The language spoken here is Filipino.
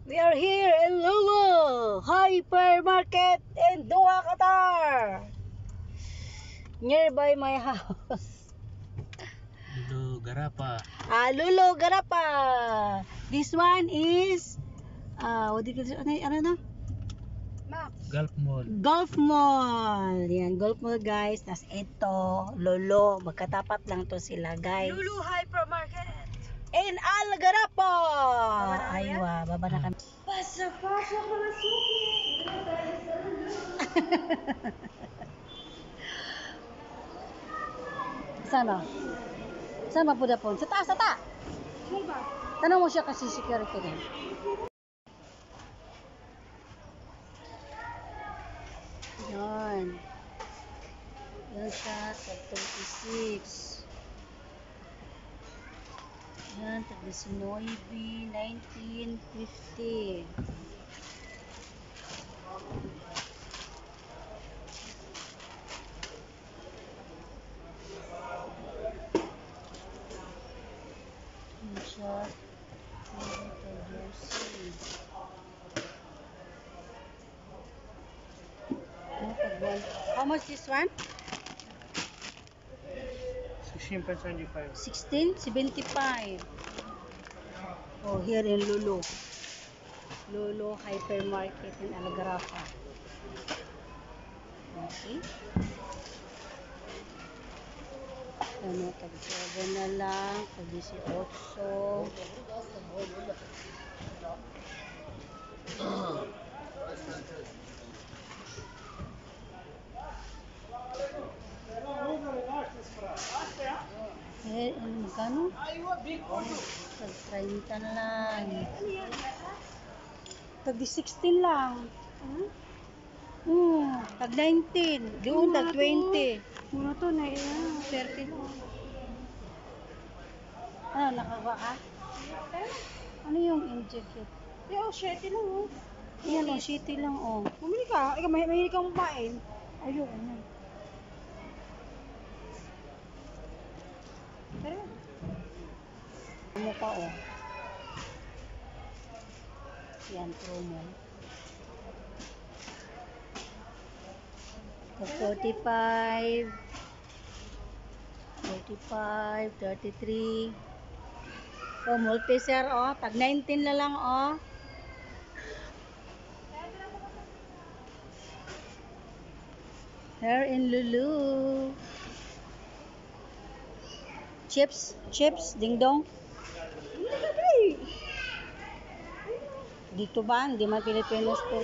We are here in Lulu Hypermarket in Doha, Qatar. Nearby my house. Lulu Garapa. Lulu Garapa. This one is what do you call it? Ano? Gulf Mall. Gulf Mall. Yan, Gulf Mall guys. Tas ito, Lolo. Magkatapat lang to sila guys. Lulu Hypermarket. In Al Garapa. Aywa, baba na kami. Pasok mga suki. Sana? Saan mapuda po? Sa taas, sa taas. Tanong mo siya kasi security din. Yan. Yan siya, tag 26. Yan, tag 19, 1950. Yan siya. How much this one? 16.75. 16.75. Oh, here in Lulu. Lulu Hypermarket in Al Garapa. Okay. Ano, tag-7 na lang. Tag-18. Eh, ano, magkano? Tag-30 na lang. Tag-16 lang. Tag-19. Doon, tag-20. Muna to na yan. 30 lang. Ano, nakawa ka? Ano yung injected? Yo, 7 lang oh. Yan, oh, shitty lang, oh. Bumili ka. Ikaw, mahilig kang kumain. Ayoko na. Tara. Ano pa, oh. Yan, promo. 45, 33. Oh, multi-share, oh. Tag 19 na lang, oh. Here in Lulu. Chips, ding dong. Dito ba? Hindi man Pilipinas to.